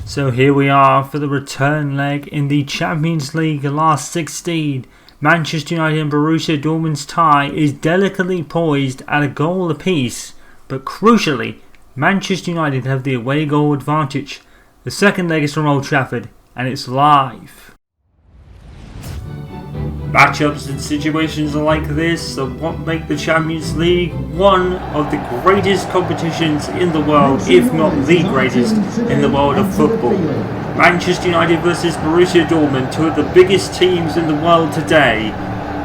So here we are for the return leg in the Champions League last 16. Manchester United and Borussia Dortmund's tie is delicately poised at a goal apiece, but crucially, Manchester United have the away goal advantage. The second leg is from Old Trafford, and it's live. Matchups and situations like this are what make the Champions League one of the greatest competitions in the world, if not the greatest in the world of football. Manchester United versus Borussia Dortmund, two of the biggest teams in the world today,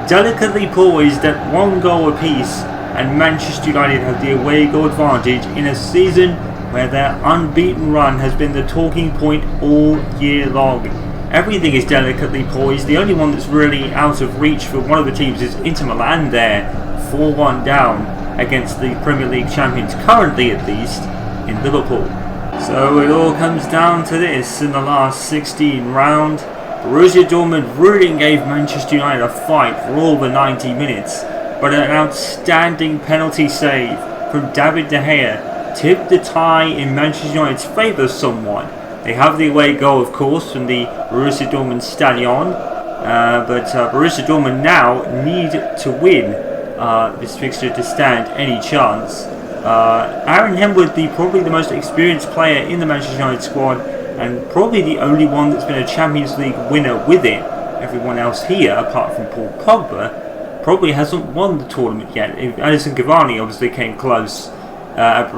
delicately poised at one goal apiece, and Manchester United have the away goal advantage in a season where their unbeaten run has been the talking point all year long. Everything is delicately poised. The only one that's really out of reach for one of the teams is Inter Milan there, 4-1 down against the Premier League champions, currently at least, in Liverpool. So it all comes down to this in the last 16 round. Borussia Dortmund really gave Manchester United a fight for all the 90 minutes, but an outstanding penalty save from David De Gea tipped the tie in Manchester United's favour somewhat. They have the away goal, of course, from the Borussia Dortmund Stadion, but Borussia Dortmund now need to win this fixture to stand any chance. Aaron Henwood, probably the most experienced player in the Manchester United squad, and probably the only one that's been a Champions League winner with it. Everyone else here, apart from Paul Pogba, probably hasn't won the tournament yet. Edinson Cavani obviously came close at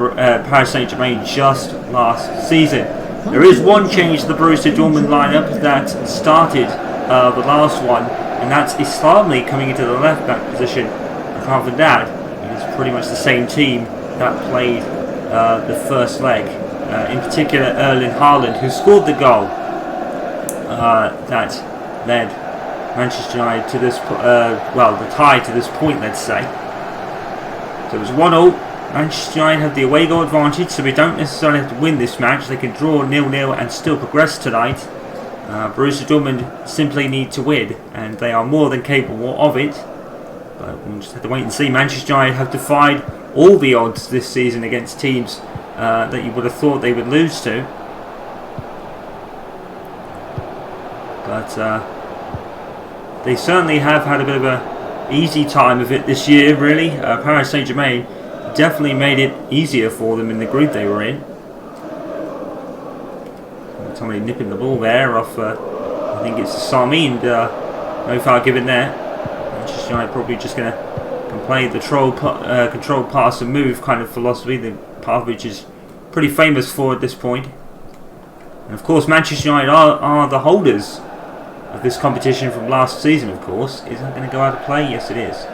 Paris Saint-Germain just last season. There is one change to the Borussia Dortmund lineup that started the last one, and that's Islami coming into the left back position. Apart from that, it's pretty much the same team that played the first leg. In particular, Erling Haaland, who scored the goal that led Manchester United to this, the tie to this point, let's say. So it was 1-0. Manchester United have the away goal advantage, so we don't necessarily have to win this match. They can draw 0-0 and still progress tonight. Borussia Dortmund simply need to win, and they are more than capable of it. But we'll just have to wait and see. Manchester United have defied all the odds this season against teams that you would have thought they would lose to. But they certainly have had a bit of an easy time of it this year, really. Paris Saint-Germain definitely made it easier for them in the group they were in. Somebody nipping the ball there off, I think it's Sami, and no foul given there. Manchester United probably just going to play the control pass and move kind of philosophy that Popovich is pretty famous for at this point. And of course Manchester United are the holders of this competition from last season, of course. Is that going to go out of play? Yes, it is.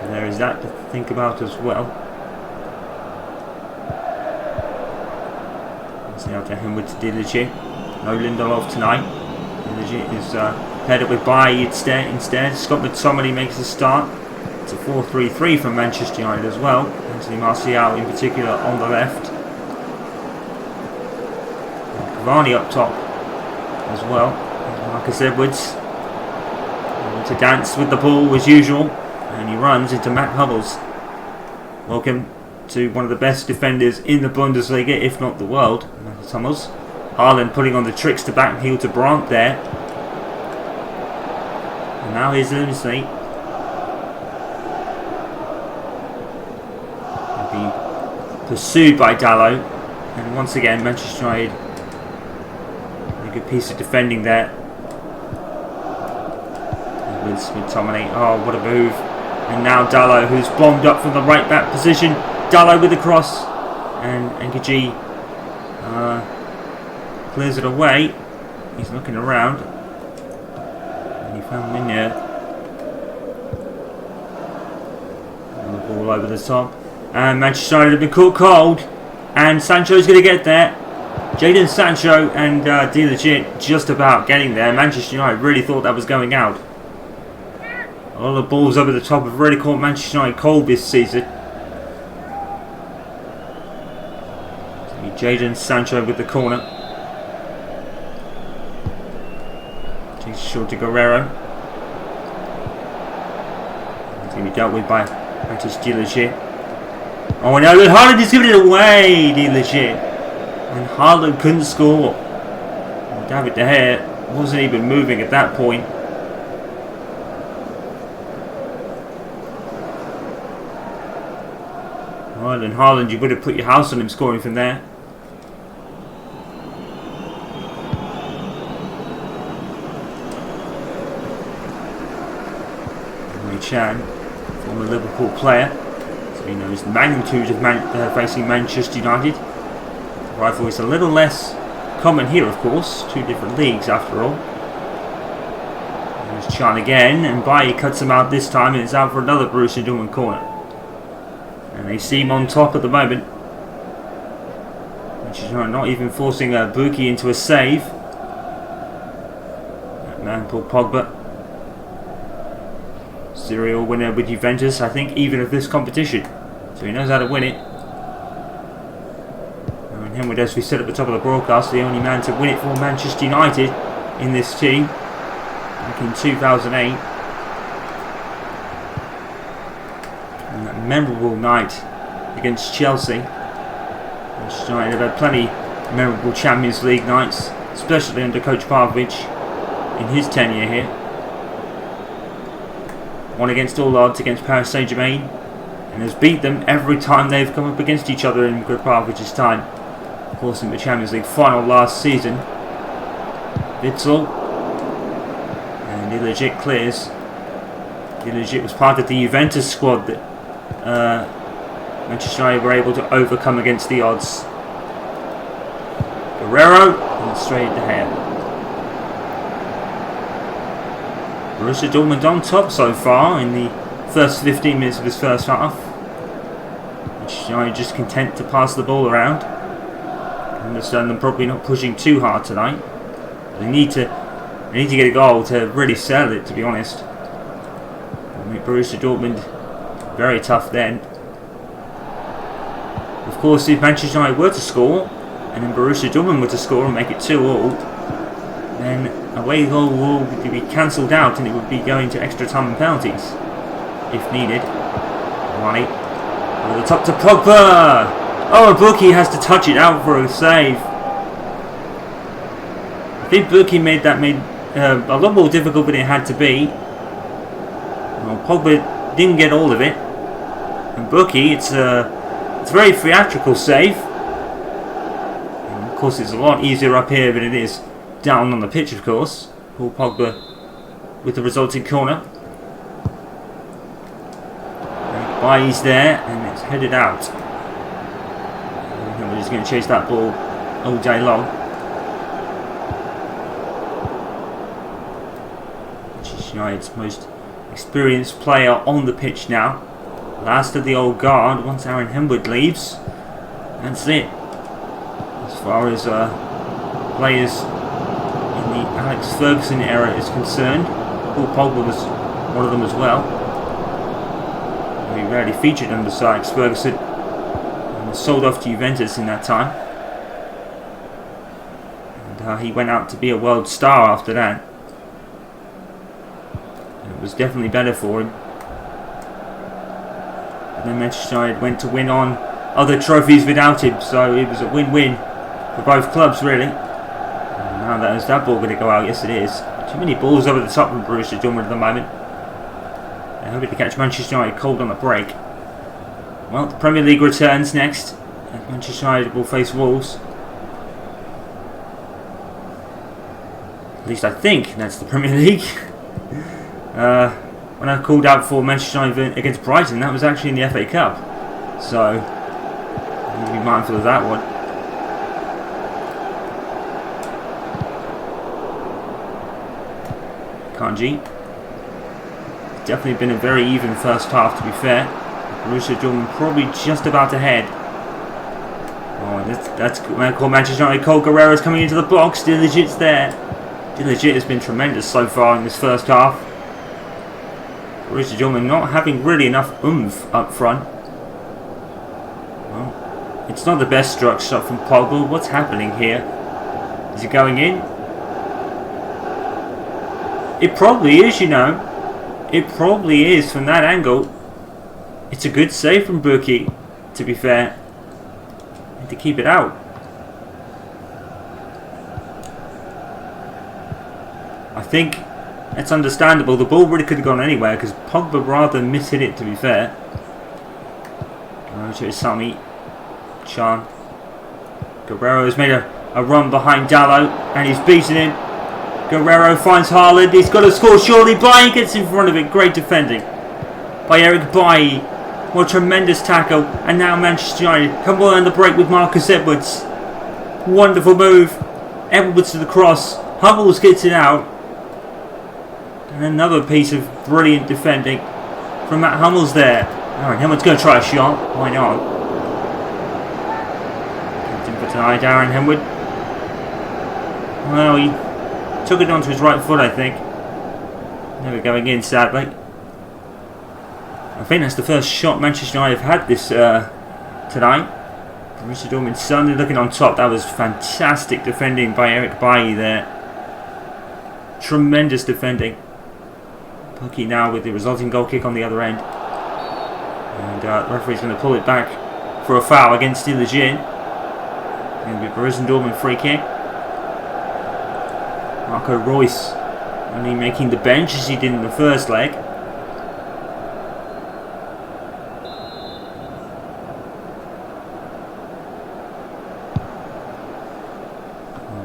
There is that to think about as well. It's now to Henwood to Diligent. No Lindelof tonight. Diligent is paired up with Bailly instead. Scott McTominay makes the start. It's a 4-3-3 from Manchester United as well. Anthony Martial in particular on the left. And Cavani up top as well. Marcus Edwards to dance with the ball as usual. And he runs into Matt Hummels. Welcome to one of the best defenders in the Bundesliga, if not the world, Matt Hummels. Haaland putting on the tricks to back heel to Brandt there. And now here's Lindsay. Being pursued by Dalot. And once again, Manchester United, a good piece of defending there. With Tomine. Oh, what a move. And now Dalot, who's bombed up from the right back position. Dalot with the cross. And Nkaji clears it away. He's looking around. And he found Minya. And the ball over the top. And Manchester United have been caught cold. And Sancho's going to get there. Jadon Sancho and De Legit just about getting there. Manchester United really thought that was going out. All the balls over the top have really caught Manchester United cold this season. Jadon Sancho with the corner. Takes short to Guerrero. It's going to be dealt with by Matis Djilic. Oh no, look, Haaland is giving it away, the legit. And Haaland couldn't score. David De Gea wasn't even moving at that point. Well, and Haaland, you would have put your house on him scoring from there. Chan, former Liverpool player, so he knows the magnitude of facing Manchester United. The rivalry is a little less common here, of course. Two different leagues, after all. There's Chan again, and Bailly cuts him out this time, and it's out for another Borussia Dortmund corner. And they seem on top at the moment. Manchester United not even forcing Buki into a save. That man, Paul Pogba. Serial winner with Juventus, I think, even of this competition. So he knows how to win it. And Henwood, as we said at the top of the broadcast, the only man to win it for Manchester United in this team back in 2008. And that memorable night against Chelsea. Manchester United have had plenty of memorable Champions League nights, especially under Coach Popovich in his tenure here. Won against all odds against Paris Saint-Germain, and has beat them every time they've come up against each other in Gregg Popovich's time. Of course, in the Champions League final last season, Witsel, and Illegit clears. Illegit was part of the Juventus squad that Manchester United were able to overcome against the odds. Guerrero, and straight to Gea. Borussia Dortmund on top so far in the first 15 minutes of his first half. Manchester United just content to pass the ball around. I understand them probably not pushing too hard tonight. They need to get a goal to really sell it, to be honest. I mean, Borussia Dortmund very tough then. Of course, if Manchester United were to score, and then Borussia Dortmund were to score and make it 2-2, then away goal would be cancelled out and it would be going to extra time and penalties if needed. Right, over the top to Pogba. Oh, Buki has to touch it out for a save. I think Buki made that a lot more difficult than it had to be. Well, Pogba didn't get all of it, and Buki, it's a very theatrical save. And of course, it's a lot easier up here than it is down on the pitch, of course. Paul Pogba with the resulting corner. Bailly's there, and it's headed out. And we're just going to chase that ball all day long. Manchester United's most experienced player on the pitch now. Last of the old guard once Aaron Henwood leaves. That's it. As far as players in the Alex Ferguson era is concerned, Paul Pogba was one of them as well. He rarely featured under Sir Alex Ferguson and was sold off to Juventus in that time. And he went out to be a world star after that. And it was definitely better for him. And then Manchester United went to win on other trophies without him, so it was a win-win for both clubs, really. Now is that ball going to go out? Yes, it is. Too many balls over the top from Borussia Dortmund at the moment. They're hoping to catch Manchester United cold on the break. Well, the Premier League returns next. And Manchester United will face Wolves. At least I think that's the Premier League. When I called out for Manchester United against Brighton, that was actually in the FA Cup. So, you need to be mindful of that one. Kanji. Definitely been a very even first half, to be fair. Borussia Dortmund probably just about ahead. Oh, that's called Manchester United. Cole Guerrero's coming into the box. Illegit's there. Illegit has been tremendous so far in this first half. Borussia Dortmund not having really enough oomph up front. Well, it's not the best struck shot from Pogba. What's happening here? Is it going in? It probably is, you know. It probably is from that angle. It's a good save from Buki. to be fair. Need to keep it out. I think it's understandable. The ball really could have gone anywhere because Pogba rather mishit it, to be fair. To Sami. Chan. Guerrero has made a run behind Dalot and he's beaten him. Guerrero finds Haaland. He's got to score surely. Bailly gets in front of it. Great defending by Eric Bailly. What a tremendous tackle. And now Manchester United come on the break with Marcus Edwards. Wonderful move. Edwards to the cross. Hummels gets it out. And another piece of brilliant defending from Matt Hummels there. Alright, Edwards going to try a shot. Why not? Captain for tonight, Darren Henwood. Well, he took it onto his right foot, I think. Never going in, sadly. I think that's the first shot Manchester United have had this tonight. Borussia Dortmund suddenly looking on top. That was fantastic defending by Eric Bailly there. Tremendous defending. Pucky now with the resulting goal kick on the other end. And the referee's going to pull it back for a foul against Illegin. Going to be Borussia Dortmund free kick. Marco Reus only making the bench as he did in the first leg.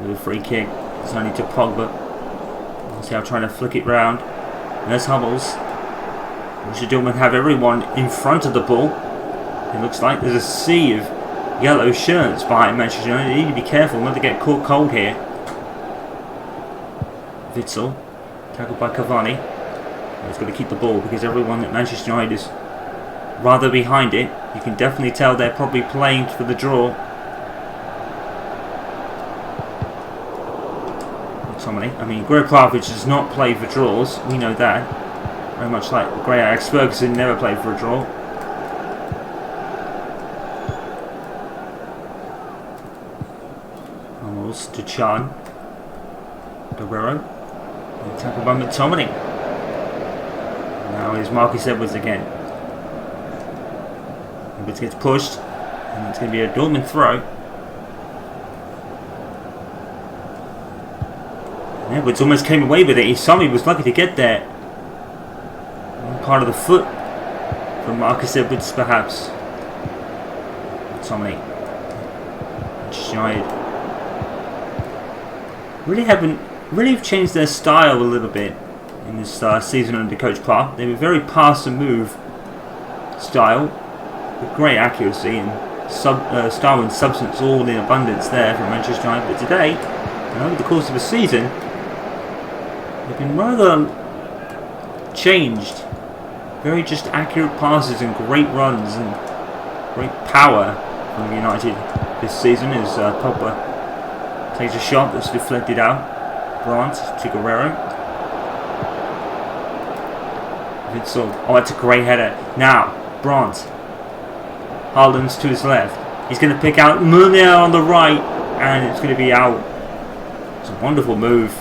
With a free kick, it's only to Pogba. See how trying to flick it round. And there's Hummels. Borussia Dortmund have everyone in front of the ball. It looks like there's a sea of yellow shirts behind Manchester United. They need to be careful not to get caught cold here. Witsel, tackled by Cavani. He's got to keep the ball because everyone at Manchester United is rather behind it. You can definitely tell they're probably playing for the draw. I mean, Gregg Popovich does not play for draws. We know that. Very much like Grey Alex Ferguson never played for a draw. Hummels to Chan. Guerrero. Tackled by McTominay. Now is Marcus Edwards again. Edwards gets pushed. And it's going to be a Dortmund throw. Edwards almost came away with it. Isami was lucky to get there. One part of the foot from Marcus Edwards, perhaps. Tommy. United really have changed their style a little bit in this season under Coach Park. They were very pass and move style with great accuracy and style and substance all in abundance there from Manchester United. But today, and over the course of a season, they've been rather changed. Very just accurate passes and great runs and great power from United this season as Pogba takes a shot that's deflected out. Brandt to Guerrero. Witsel. Oh, that's a great header. Now, Brandt. Haaland's to his left. He's going to pick out Muller on the right and it's going to be out. It's a wonderful move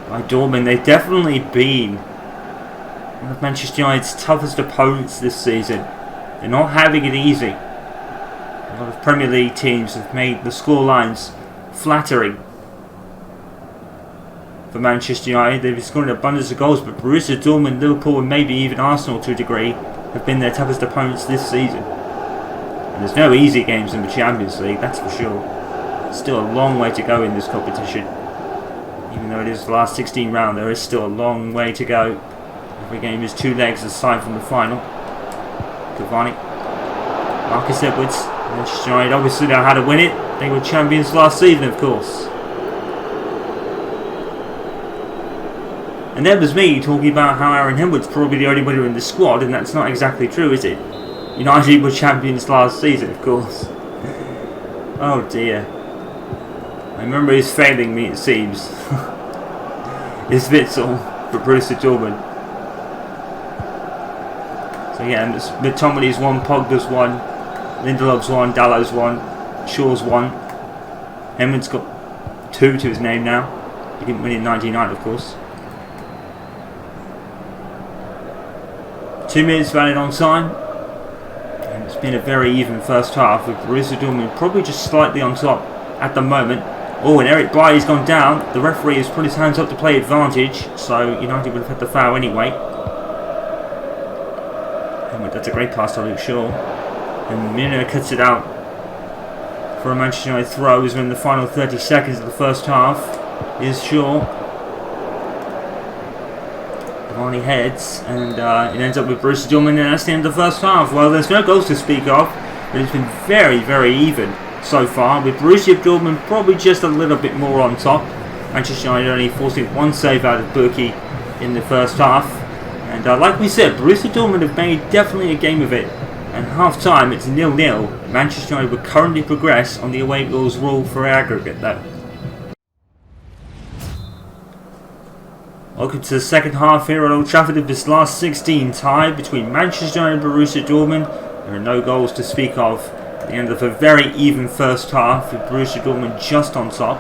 by Dortmund. They've definitely been one of Manchester United's toughest opponents this season. They're not having it easy. A lot of Premier League teams have made the scorelines flattering for Manchester United. They've scored an abundance of goals, but Borussia Dortmund, Liverpool and maybe even Arsenal to a degree have been their toughest opponents this season. And there's no easy games in the Champions League, that's for sure. Still a long way to go in this competition. Even though it is the last 16 round, there is still a long way to go. Every game is 2 legs aside from the final. Cavani. Marcus Edwards. Manchester United obviously know how to win it. They were champions last season, of course. And there was me talking about how Aaron Henwood's probably the only winner in the squad, and that's not exactly true, is it? United were champions last season, of course. Oh dear. My memory is failing me, it seems. It's Witsel for Borussia Dortmund. So yeah, McTominay's 1, Pogba's 1, Lindelof's 1, Dalot's 1, Shaw's 1. Henwood's got 2 to his name now. He didn't win in '99, of course. 2 minutes valid on time. And it's It's been a very even first half with Borussia Dortmund probably just slightly on top at the moment. Oh, and Eric Bailly's gone down. The referee has put his hands up to play advantage, so United would have had the foul anyway. And that's a great pass to Luke Shaw. And Mino cuts it out for a Manchester United throw as we're in the final 30 seconds of the first half. Is Shaw. Cavani heads, and it ends up with Borussia Dortmund, and that's the end of the first half. Well, there's no goals to speak of, but it's been very, very even so far, with Borussia Dortmund probably just a little bit more on top. Manchester United only forcing one save out of Burki in the first half. And like we said, Borussia Dortmund have made definitely a game of it. And half time it's 0-0. Manchester United would currently progress on the away goals rule for aggregate though. Welcome to the second half here at Old Trafford of this last 16 tie between Manchester United and Borussia Dortmund. There are no goals to speak of at the end of a very even first half with Borussia Dortmund just on top.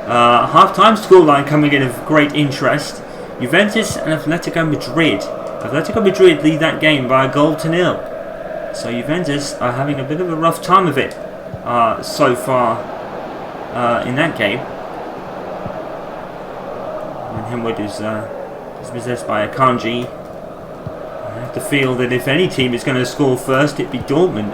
Half-time scoreline coming in of great interest. Juventus and Atletico Madrid. Atletico Madrid lead that game by a goal to 0. So Juventus are having a bit of a rough time of it so far in that game. And Henwood is possessed by Akanji. I have to feel that if any team is going to score first, it'd be Dortmund,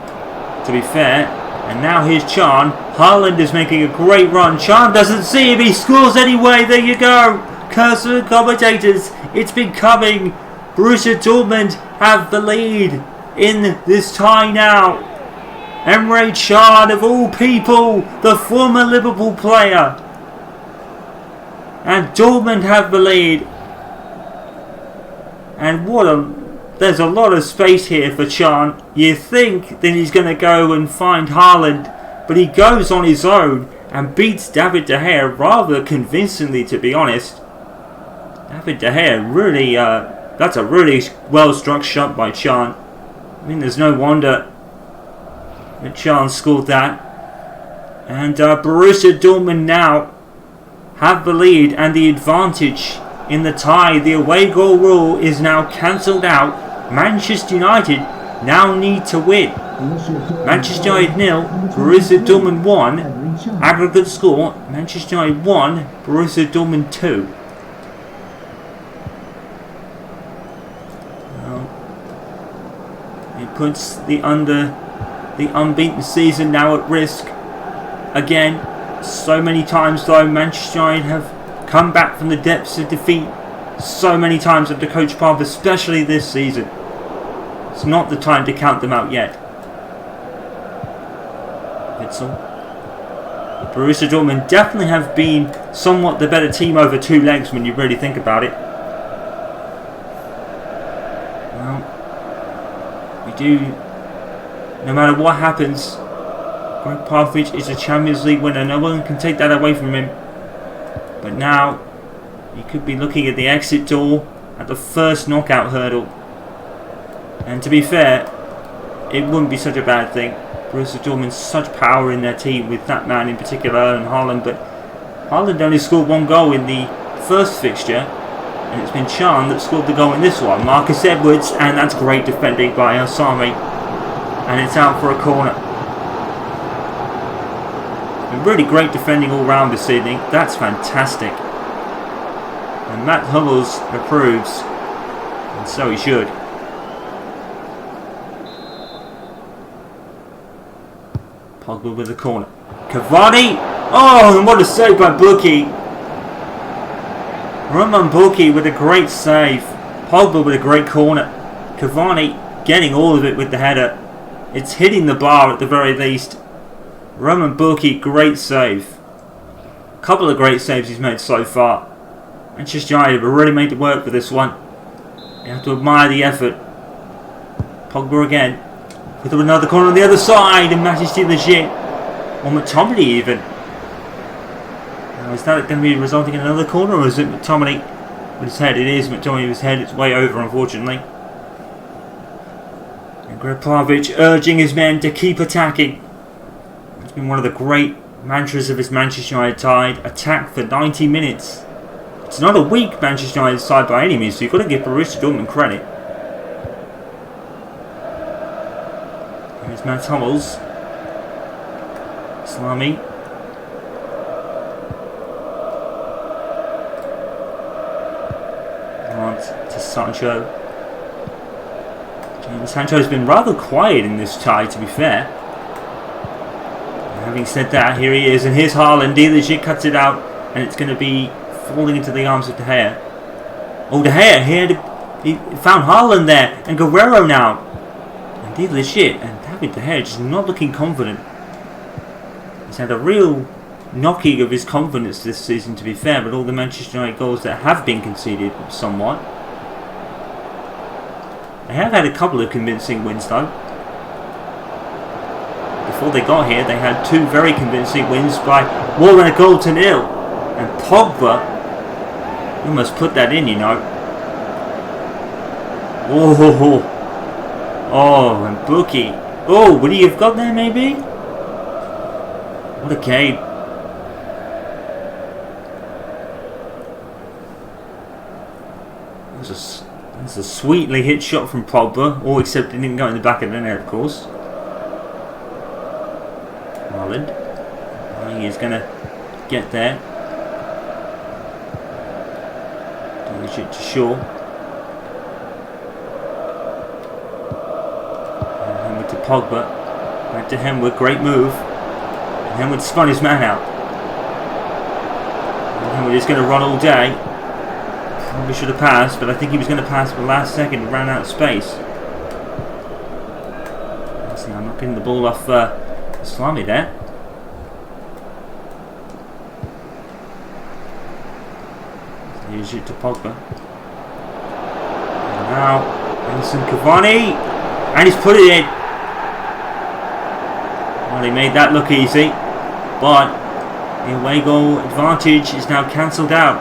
to be fair. And now here's Chan. Haaland is making a great run. Chan doesn't see him. He scores anyway. There you go. Cursor and commentators. It's been coming. Borussia Dortmund have the lead in this tie now. Emre Can, of all people, the former Liverpool player. And Dortmund have the lead. And there's a lot of space here for Can. You think that he's going to go and find Haaland, but he goes on his own and beats David De Gea rather convincingly, to be honest. David De Gea really, that's a really well struck shot by Can. I mean, there's no wonder that Can scored that. And Borussia Dortmund now have the lead and the advantage in the tie. The away goal rule is now cancelled out. Manchester United now need to win. Manchester United 0, Borussia Dortmund 1. Aggregate score, Manchester United 1, Borussia Dortmund 2. It puts the unbeaten season now at risk. Again, so many times though, Manchester United have come back from the depths of defeat so many times under Coach Pop, especially this season. It's not the time to count them out yet. Witzel. Borussia Dortmund definitely have been somewhat the better team over two legs when you really think about it. Well, we do, no matter what happens, Gregg Popovich is a Champions League winner. No one can take that away from him. But now, you could be looking at the exit door at the first knockout hurdle. And to be fair, it wouldn't be such a bad thing. Borussia Dortmund, such power in their team with that man in particular and Haaland. But Haaland only scored one goal in the first fixture. And it's been Can that scored the goal in this one. Marcus Edwards, and that's great defending by Osami. And it's out for a corner. Really great defending all round this evening. That's fantastic. And Matt Hummels approves. And so he should. Pogba with the corner. Cavani! Oh, and what a save by Burki. Roman Burki with a great save. Pogba with a great corner. Cavani getting all of it with the header. It's hitting the bar at the very least. Roman Burki, great save. A couple of great saves he's made so far. Manchester United have really made it work for this one. You have to admire the effort. Pogba again. With another corner on the other side, and Manchester United. Or McTominay even. Now, is that going to be resulting in another corner, or is it McTominay with his head? It is McTominay with his head. It's way over, unfortunately. And Gregg Popovich urging his men to keep attacking. It's been one of the great mantras of his Manchester United side. Attack for 90 minutes. It's not a weak Manchester United side by any means, so you've got to give Borussia Dortmund credit. And Matt Hummels. Salami. To Sancho. And Sancho's been rather quiet in this tie, to be fair. And having said that, here he is, and here's Haaland. Dealership cuts it out, and it's going to be falling into the arms of De Gea. Oh, De Gea, he found Haaland there, and Guerrero now. And Dealership, and David De Gea just not looking confident. He's had a real knocking of his confidence this season, to be fair, but all the Manchester United goals that have been conceded somewhat. They have had a couple of convincing wins though. Before they got here, they had 2 very convincing wins by more than a goal to nil. And Pogba almost put that in, you know. Oh, and Bookie. Oh, would he have got there maybe? What a game. That's a sweetly hit shot from Pogba, all except it didn't go in the back of the net, of course. Haaland. He is going to get there. Damage it to Shaw. And Henwood to Pogba. Back to Henwood, great move. And Henwood spun his man out. And Henwood is going to run all day. Probably should have passed, but I think he was going to pass for the last second and ran out of space. See, I'm knocking the ball off Salami there. Here's it to Pogba. And now, Edinson Cavani. And he's put it in. Well, he made that look easy. But the away goal advantage is now cancelled out.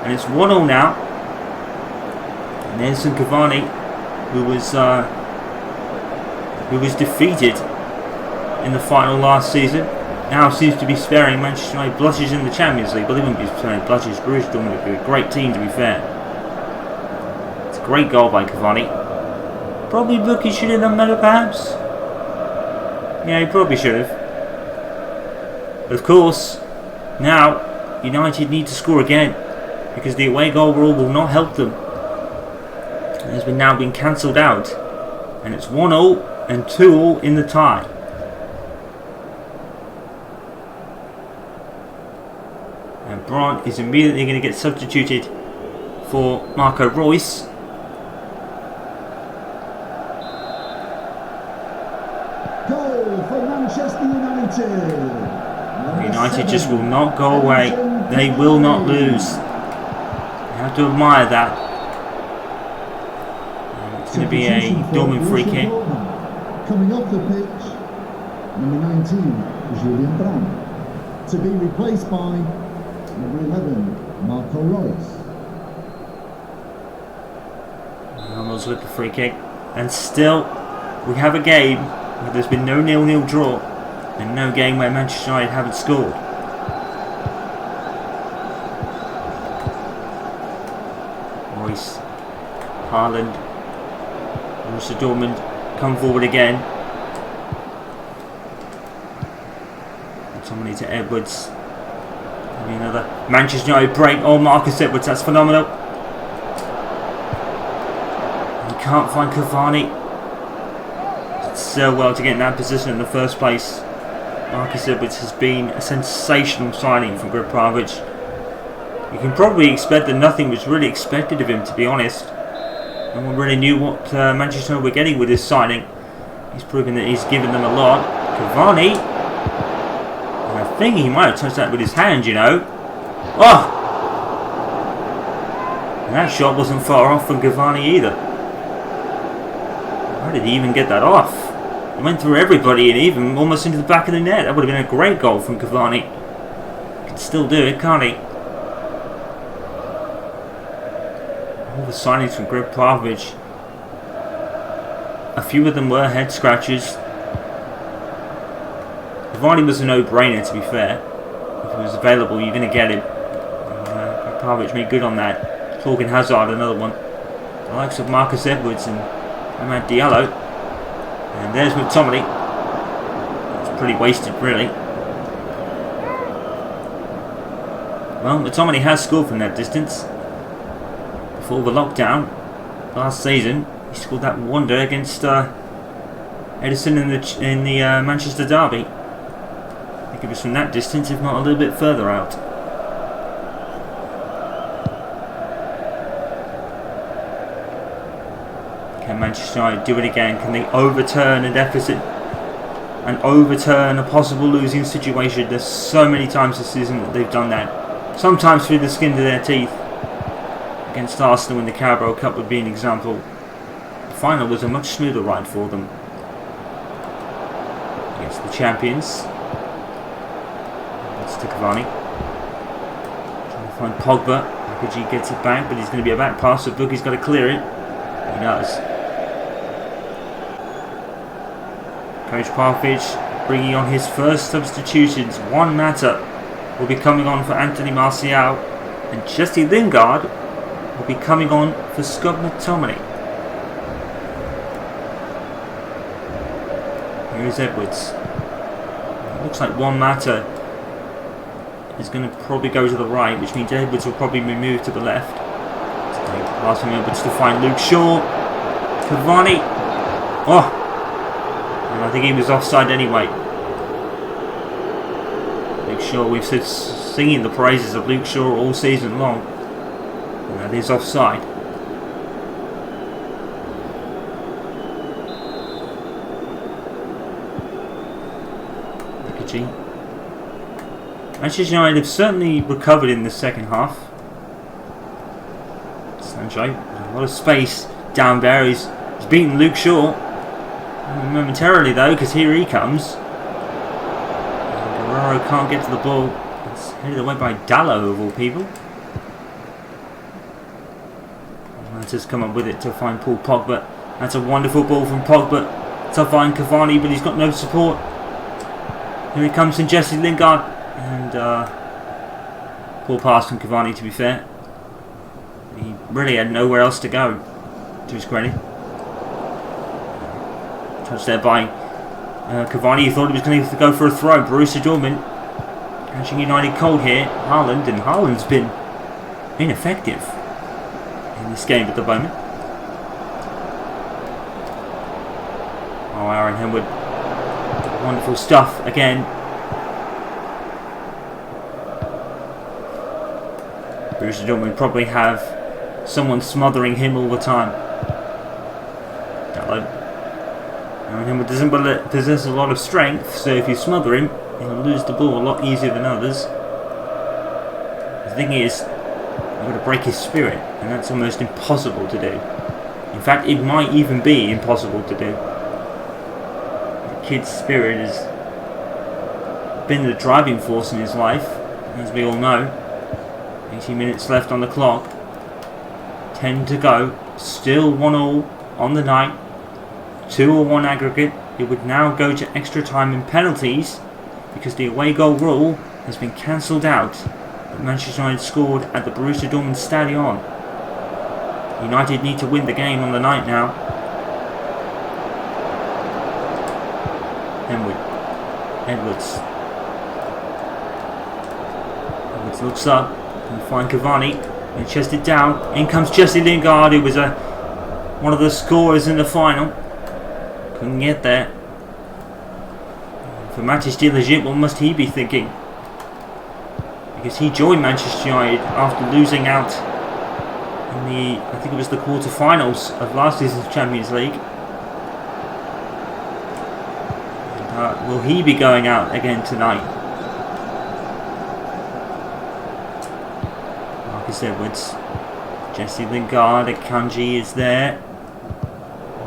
And it's 1-0 now. And Edinson Cavani, who was defeated in the final last season, now seems to be sparing Manchester United blushes in the Champions League. But they wouldn't be sparing blushes. Borussia Dortmund would be a great team, to be fair. It's a great goal by Cavani. Probably Bookie should have done better, perhaps. Yeah, he probably should have. But of course, now United need to score again, because the away goal rule will not help them. It has now been cancelled out, and it's 1-0 and 2-0 in the tie. And Brandt is immediately going to get substituted for Marco Reus. Goal for Manchester United. United just will not go away. They will not lose. You have to admire that. And it's going to be a Dortmund free kick. Coming off the pitch, number 19, Julian Brandt, to be replaced by number 11, Marco Reus. Almost with the free kick. And still, we have a game where there's been no 0-0 draw, and no game where Manchester United haven't scored. Reus, Haaland, Borussia Dortmund come forward again. Somebody to Edwards. Maybe another Manchester United break. Oh, Marcus Edwards, that's phenomenal. You can't find Cavani. Did so well to get in that position in the first place. Marcus Edwards has been a sensational signing from Gregg Popovich. You can probably expect that nothing was really expected of him, to be honest. No one really knew what Manchester United were getting with his signing. He's proven that he's given them a lot. Cavani. And I think he might have touched that with his hand, you know. Oh! And that shot wasn't far off from Cavani either. How did he even get that off? It went through everybody and even almost into the back of the net. That would have been a great goal from Cavani. He can still do it, can't he? All the signings from Gregg Popovich, a few of them were head scratchers. Cavani was a no-brainer, to be fair. If he was available, you're going to get him. Gregg Popovich made good on that. Torgan Hazard, another one. The likes of Marcus Edwards and Amad Diallo. And there's McTominay. pretty wasted, really. Well, McTominay has scored from that distance. Before the lockdown, last season, he scored that wonder against Edison in the Manchester derby. I think it was from that distance, if not a little bit further out. Can Manchester United do it again? Can they overturn a deficit and overturn a possible losing situation? There's so many times this season that they've done that. Sometimes through the skin of their teeth. Against Arsenal in the Carabao Cup would be an example. The final was a much smoother ride for them. Against the champions. That's to Cavani. Trying to find Pogba. Akagi gets it back, but he's going to be a back pass, so Boogie's got to clear it. He does. Coach Popovich bringing on his first substitutions. One matter will be coming on for Anthony Martial, and Jesse Lingard will be coming on for Scott McTominay. Here is Edwards. It looks like one matter is going to probably go to the right, which means Edwards will probably be moved to the left. Last from Edwards to find Luke Shaw. Cavani. Oh! And I think he was offside anyway. Luke Shaw, we've said singing the praises of Luke Shaw all season long. And that is offside. Akagi. Manchester United have certainly recovered in the second half. Sancho, a lot of space down there. He's beaten Luke Shaw momentarily though, because here he comes. Guerrero can't get to the ball. It's headed away by Dallo of all people. Let's just come up with it to find Paul Pogba. That's a wonderful ball from Pogba to find Cavani, but he's got no support. Here he comes in Jesse Lingard, and poor pass from Cavani, to be fair. He really had nowhere else to go, to his credit. Touched there by Cavani. He thought he was going to go for a throw. Borussia Dortmund catching United cold here. Haaland, and Haaland's been ineffective in this game at the moment. Oh, Aaron Henwood. Wonderful stuff again. Borussia Dortmund probably have someone smothering him all the time. Aaron Henwood doesn't possess a lot of strength, so if you smother him, he'll lose the ball a lot easier than others. The thing is, you've got to break his spirit, and that's almost impossible to do. In fact, it might even be impossible to do. The kid's spirit has been the driving force in his life, as we all know. 80 minutes left on the clock. 10 to go. Still 1-1 on the night. 2-1 aggregate. It would now go to extra time and penalties because the away goal rule has been cancelled out. But Manchester United scored at the Borussia Dortmund Stadion. United need to win the game on the night now. Edwards looks up and find Cavani and chest it down. In comes Jesse Lingard, who was one of the scorers in the final. Couldn't get there. For Matis de Ligt, what must he be thinking? Because he joined Manchester United after losing out in the, I think it was the quarter-finals of last season's Champions League. And, will he be going out again tonight? Marcus Edwards, Jesse Lingard, Akanji is there.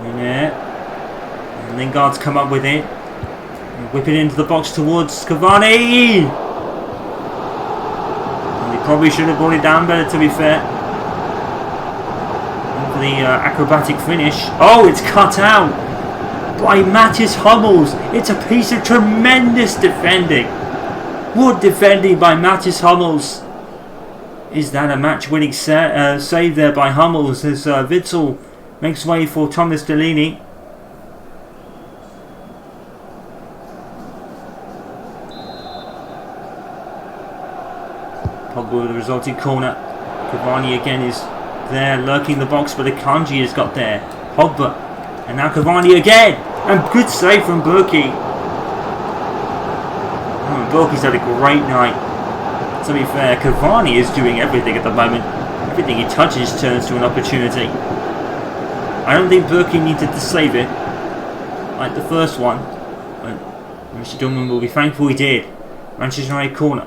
And Lingard's come up with it. Whip it into the box towards Cavani! And he probably should have brought it down better, to be fair. And for the acrobatic finish. Oh, it's cut out by Mattis Hummels. It's a piece of tremendous defending. What defending by Mattis Hummels. Is that a match-winning save there by Hummels as Witsel makes way for Thomas Delaney. Pogba with the resulting corner. Cavani again is there, lurking the box, but Akanji has got there. Pogba, and now Cavani again, and good save from Burki. Oh, Burki's had a great night. To be fair, Cavani is doing everything at the moment. Everything he touches turns to an opportunity. I don't think Burki needed to save it like the first one, but Mr. Dortmund will be thankful he did. Manchester United corner.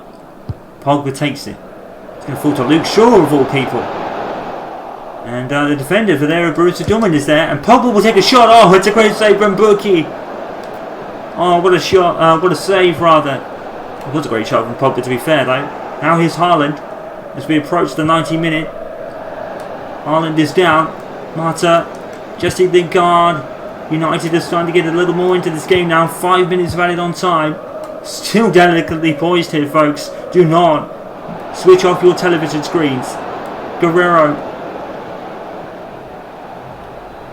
Pogba takes it. It's going to fall to Luke Shaw of all people. And the defender for there, Borussia Dortmund, is there, and Pogba will take a shot. Oh, it's a great save from Burki. Oh, what a shot! What a save, rather. It was a great shot from Pogba, to be fair, though. Now here's Haaland as we approach the 90-minute. Haaland is down. Mata, Jesse Lingard. United are starting to get a little more into this game now. 5 minutes of added on time. Still delicately poised here, folks. Do not switch off your television screens. Guerrero.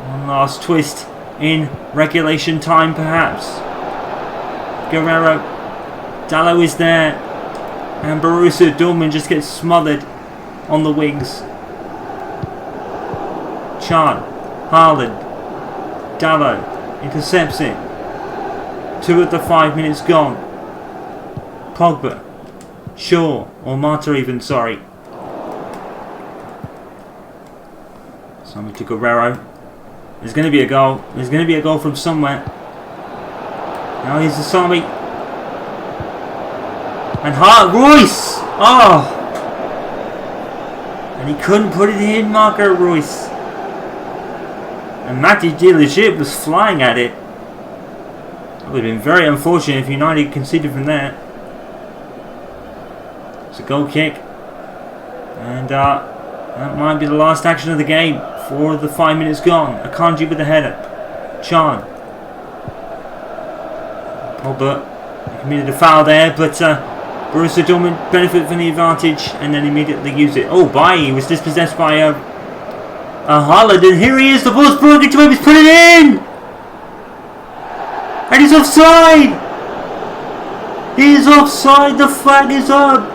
One last twist in regulation time, perhaps. Guerrero. Dallo is there. And Borussia Dortmund just gets smothered on the wings. Chan. Haaland. Dallo intercepts it. 2 of the 5 minutes gone. Pogba. Shaw. Or Mata even, sorry. Something to Guerrero. There's going to be a goal. There's going to be a goal from somewhere. Now here's the Sami. And Royce! Oh! And he couldn't put it in, Marco Royce. And Matty De Ligt was flying at it. It would have been very unfortunate if United conceded from there. It's a goal kick. And that might be the last action of the game for the 5 minutes gone. Akanji with the header. Chan. Pogba committed a foul there, but Borussia Dortmund benefit from the advantage and then immediately use it. Oh, Bailly was dispossessed by Haaland, and here he is. The ball's broken to him. He's put it in, and he's offside. He is offside. The flag is up,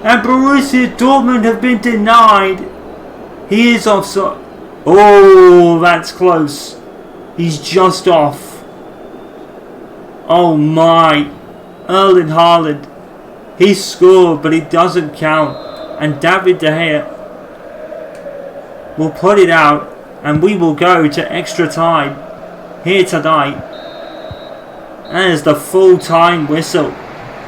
and Borussia Dortmund have been denied. He is offside. Oh, that's close. He's just off. Oh my. Erling Haaland. He scored, but it doesn't count. And David De Gea will put it out, and we will go to extra time here tonight. And it's the full-time whistle.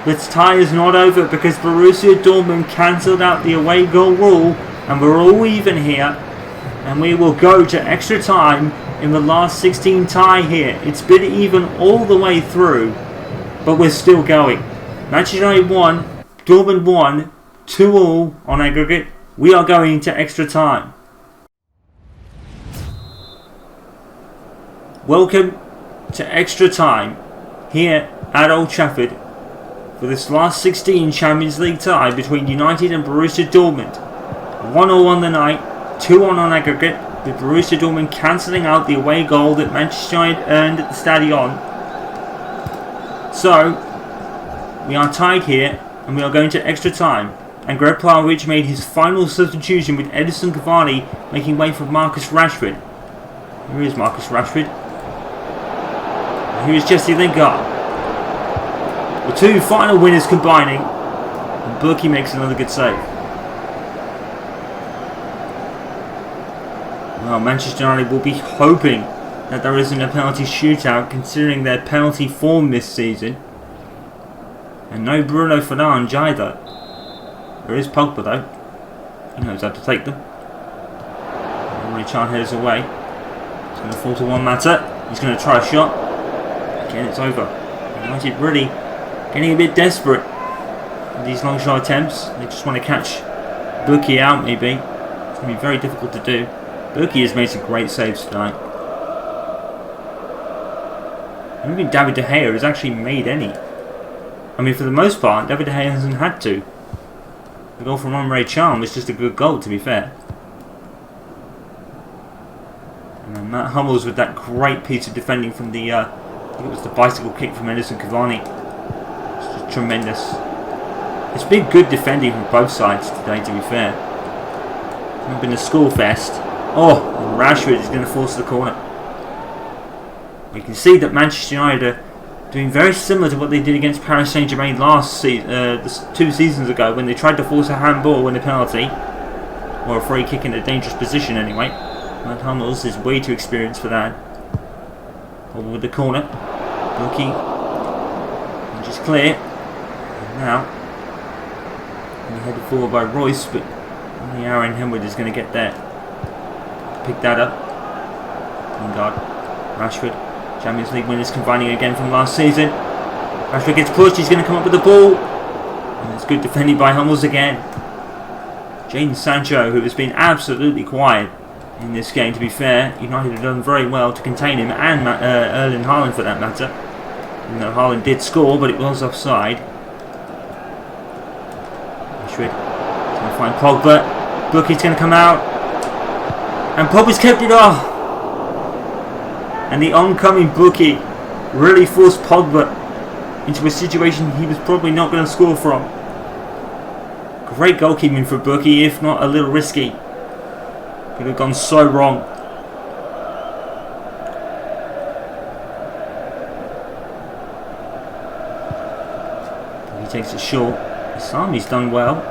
The tie is not over because Borussia Dortmund cancelled out the away goal rule, and we're all even here. And we will go to extra time in the last 16 tie here. It's been even all the way through, but we're still going. Manchester United 1, Dortmund 1, 2-2 on aggregate. We are going to extra time. Welcome to extra time here at Old Trafford for this last 16 Champions League tie between United and Borussia Dortmund. 1-1 on the night, 2-1 on aggregate, with Borussia Dortmund cancelling out the away goal that Manchester United earned at the Stadion. So, we are tied here, and we are going to extra time. And Gregg Popovich made his final substitution with Edinson Cavani making way for Marcus Rashford. Here is Marcus Rashford. And here is Jesse Lingard. The two final winners combining, and Burki makes another good save. Well, Manchester United will be hoping that there isn't a penalty shootout, considering their penalty form this season. And no Bruno Fernandes either. There is Pogba though. He knows how to take them. Chan headers away. It's going to fall to one Mata. He's going to try a shot. Again, it's over. United really getting a bit desperate with these long shot attempts. They just want to catch Burki out, maybe. It's going to be very difficult to do. Burki has made some great saves tonight. I don't think David De Gea has actually made any. I mean, for the most part, David De Gea hasn't had to. The goal from Emre Can was just a good goal, to be fair. And then Matt Hummels with that great piece of defending from the, I think it was the bicycle kick from Edinson Cavani. It's just tremendous. It's been good defending from both sides today, to be fair. It's not been a school fest. Oh, Rashford is going to force the corner. You can see that Manchester United are doing very similar to what they did against Paris Saint-Germain last 2 seasons ago, when they tried to force a handball and a penalty, or a free kick in a dangerous position anyway. Matt Hummels is way too experienced for that. Over with the corner. Lucky. Which is clear. And now, headed forward by Royce, but only Aaron Henwood is going to get there. Pick that up. Lingard. Rashford. Champions League winners combining again from last season. Rashford gets pushed, he's going to come up with the ball. And it's good defending by Hummels again. Jadon Sancho, who has been absolutely quiet in this game, to be fair. United have done very well to contain him, and Erling Haaland for that matter. Even though Haaland did score, but it was offside. Rashford going to find Pogba. Buki's going to come out. And Pogba's kept it off. And the oncoming Buki really forced Pogba into a situation he was probably not going to score from. Great goalkeeping for Buki, if not a little risky. Could have gone so wrong. He takes it short. Sami's done well.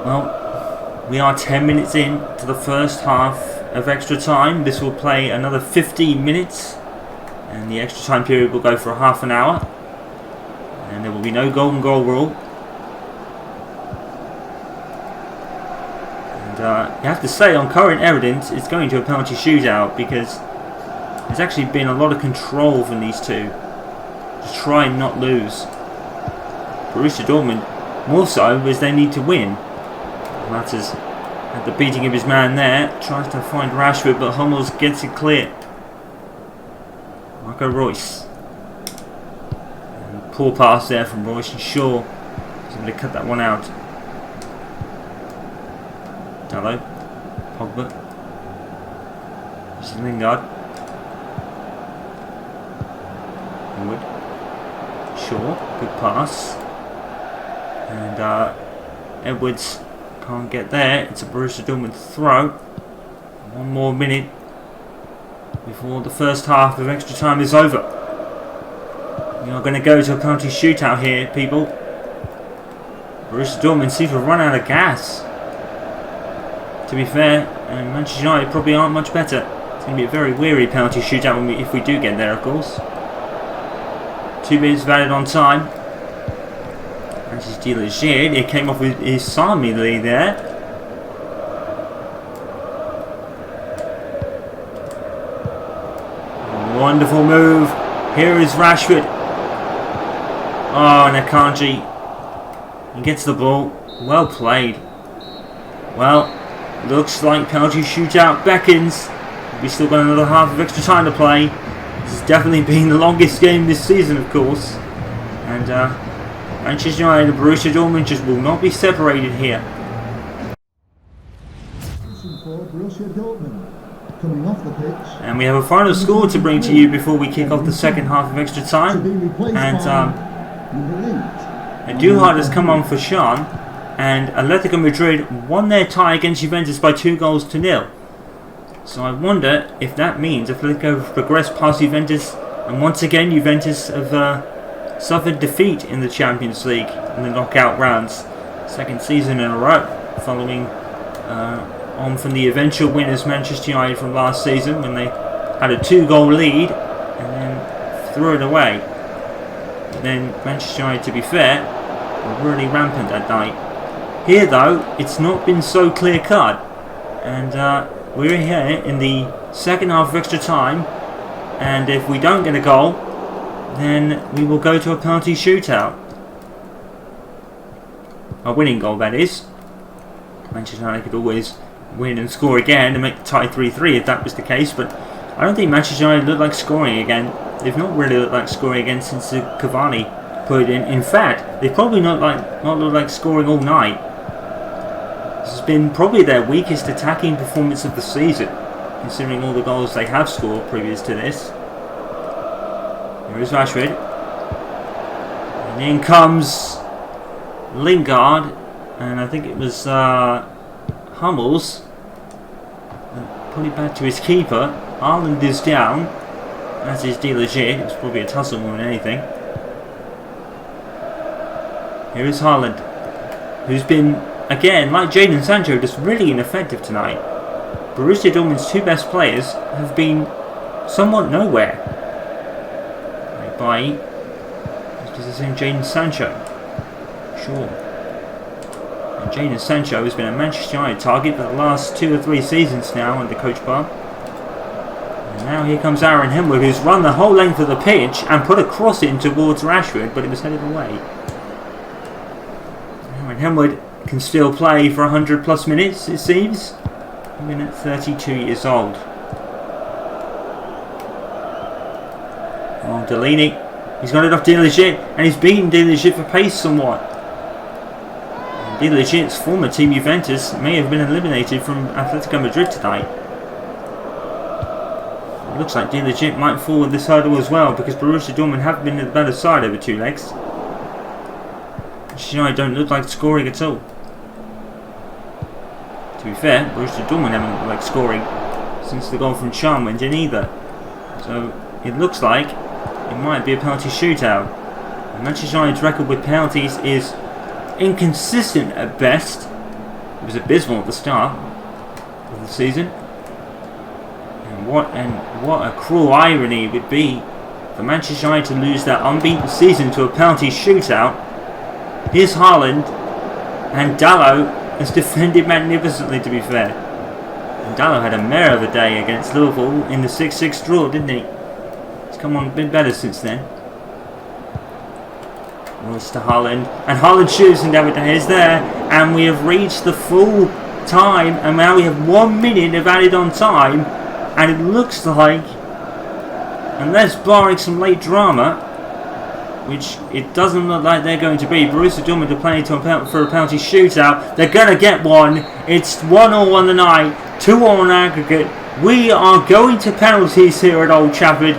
Well, we are 10 minutes in to the first half of extra time. This will play another 15 minutes. And the extra time period will go for half an hour. And there will be no golden goal rule. And you have to say, on current evidence, it's going to a penalty shootout, because there's actually been a lot of control from these two to try and not lose. Borussia Dortmund, more so, as they need to win. Matters at the beating of his man there. Tries to find Rashford, but Hummels gets it clear. Marco Reus. And poor pass there from Reus, and Shaw is able to cut that one out. Hello. Pogba. This is Lingard. Wood. Shaw. Good pass. And Edwards can't get there. It's a Borussia Dortmund throw. 1 more minute before the first half of extra time is over. We are going to go to a penalty shootout here, people. Borussia Dortmund seem to have run out of gas, to be fair, and Manchester United probably aren't much better. It's going to be a very weary penalty shootout if we do get there, of course. 2 minutes added on time. Manchester De Ligt, it came off with his Sami lead there. Wonderful move. Here is Rashford. Oh, Nakanji. He gets the ball. Well played. Well, looks like penalty shootout beckons. We've still got another half of extra time to play. This has definitely been the longest game this season, of course. And Manchester United and Borussia Dortmund just will not be separated here. For Borussia Dortmund, coming off the pitch. And we have a final score to bring to you before we kick off the second half of extra time. And Duhart has come on for Sean, and Atletico Madrid won their tie against Juventus by 2-0. So I wonder if that means Atletico have progressed past Juventus, and once again Juventus have suffered defeat in the Champions League in the knockout rounds. Second season in a row, following on from the eventual winners Manchester United from last season, when they had a 2-goal lead and then threw it away. But then Manchester United, to be fair, were really rampant that night. Here though, it's not been so clear cut, and we're here in the second half of extra time, and if we don't get a goal, then we will go to a penalty shootout. A winning goal, that is. Manchester United could always win and score again and make the tie 3-3 if that was the case, but I don't think Manchester United look like scoring again. They've not really looked like scoring again since Cavani put it in. In fact, they've probably not looked like scoring all night. This has been probably their weakest attacking performance of the season, considering all the goals they have scored previous to this. Here is Rashford. And in comes Lingard, and I think it was Hummels. Put it back to his keeper. Haaland is down. That is de legit. It's probably a tussle more than anything. Here is Haaland, who's been, again, like Jadon Sancho, just really ineffective tonight. Borussia Dortmund's two best players have been somewhat nowhere. By possessing Jadon Sancho. Sure. And Jadon Sancho has been a Manchester United target for the last 2 or 3 seasons now under Coach Bob. And now here comes Aaron Hemwood, who's run the whole length of the pitch and put a cross in towards Rashford, but it was headed away. Aaron Hemwood can still play for 100 plus minutes, it seems, even at 32 years old. Oh, Delaney, he's got it off De Ligt, and he's beaten De Ligt for pace somewhat. De Ligt's former team Juventus may have been eliminated from Atletico Madrid tonight. It looks like De Ligt might fall with this hurdle as well, because Borussia Dortmund have been the better side over 2 legs. I don't look like scoring at all. To be fair, Borussia Dortmund haven't looked like scoring since the goal from Chan went in either. So it looks like it might be a penalty shootout. And Manchester United's record with penalties is inconsistent at best. It was abysmal at the start of the season. And what a cruel irony it would be for Manchester United to lose their unbeaten season to a penalty shootout. Here's Haaland, and Dalot has defended magnificently, to be fair. And Dalot had a mare of a day against Liverpool in the 6-6 draw, didn't he? He's come on a bit better since then. Well, it's to Haaland, and Haaland shoots, and David De Gea is there, and we have reached the full time, and now we have 1 minute of added on time, and it looks like, unless barring some late drama, which it doesn't look like they're going to be, Borussia Dortmund are playing for a penalty shootout. They're going to get one. It's 1-1 on the night, 2-1 on aggregate. We are going to penalties here at Old Trafford,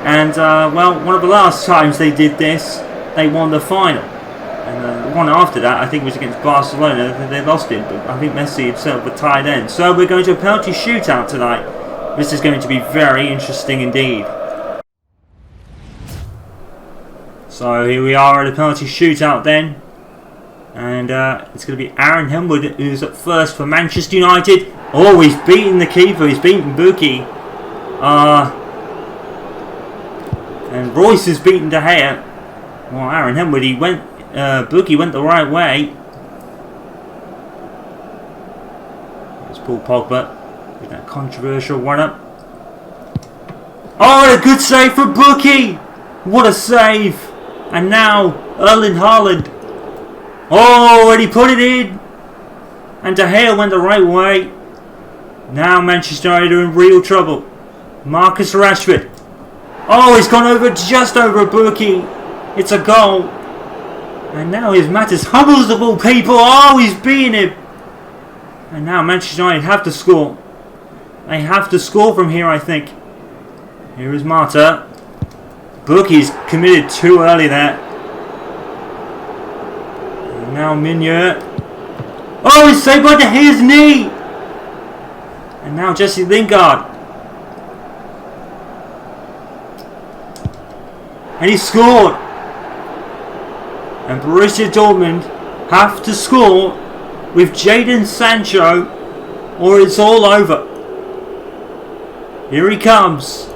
and well, one of the last times they did this, they won the final. And the one after that, I think, was against Barcelona. They lost it, but I think Messi himself were tied in. So we're going to a penalty shootout tonight. This is going to be very interesting indeed. So here we are at a penalty shootout then. And it's going to be Aaron Hemwood who's at first for Manchester United. Oh, he's beaten the keeper. He's beaten Buki. And Royce has beaten De Gea. Well, Aaron Hemwood, Buki went the right way. It's Paul Pogba with that controversial one-up. Oh, a good save from Buki! What a save! And now, Erling Haaland. Oh, and he put it in. And De Gea went the right way. Now Manchester United are in real trouble. Marcus Rashford. Oh, he's gone over just over Buki. It's a goal. And now here's Mattis Hummels of all people. Oh, he's beating him. And now Manchester United have to score. They have to score from here, I think. Here is Marta. Buki's committed too early there. And now Meunier. Oh, he's saved by De Gea's knee. And now Jesse Lingard. And he scored. And Borussia Dortmund have to score with Jadon Sancho, or it's all over. Here he comes.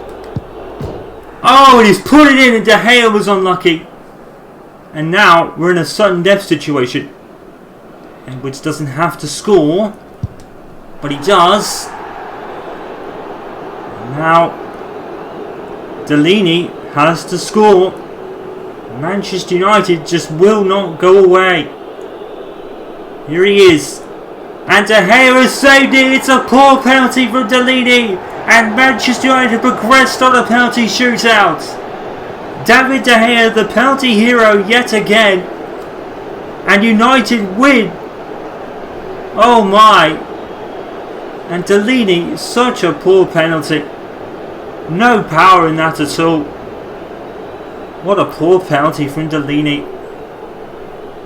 Oh, and he's put it in, and De Gea was unlucky. And now we're in a sudden death situation. And which doesn't have to score, but he does. And now Delaney has to score. Manchester United just will not go away. Here he is. And De Gea has saved it. It's a poor penalty from Delaney. And Manchester United progressed on a penalty shootout. David De Gea, the penalty hero yet again. And United win. Oh my. And Delaney, such a poor penalty. No power in that at all. What a poor penalty from Delaney.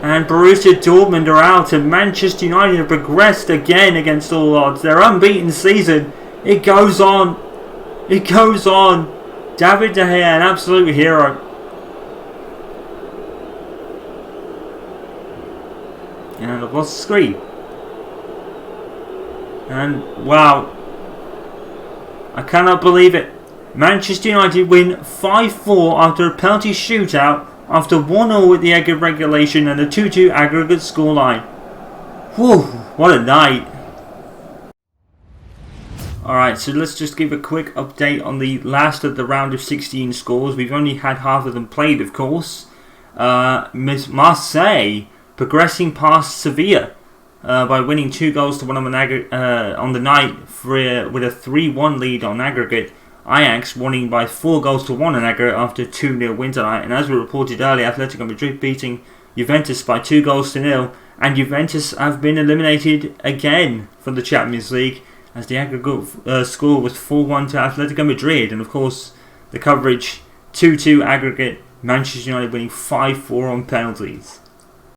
And Borussia Dortmund are out, and Manchester United have progressed again against all odds. Their unbeaten season, it goes on. It goes on. David De Gea, an absolute hero. And I've lost the screen. And wow, I cannot believe it. Manchester United win 5-4 after a penalty shootout, after 1-0 at the end of regulation and a 2-2 aggregate scoreline. Whew, what a night. Alright, so let's just give a quick update on the last of the round of 16 scores. We've only had half of them played, of course. Marseille progressing past Sevilla by winning 2-1 on the night with a 3-1 lead on aggregate. Ajax winning by 4-1 on aggregate after a 2-0 win tonight. And as we reported earlier, Atletico Madrid beating Juventus by 2-0. And Juventus have been eliminated again from the Champions League, as the aggregate score was 4-1 to Atletico Madrid. And of course, the coverage 2-2 aggregate, Manchester United winning 5-4 on penalties.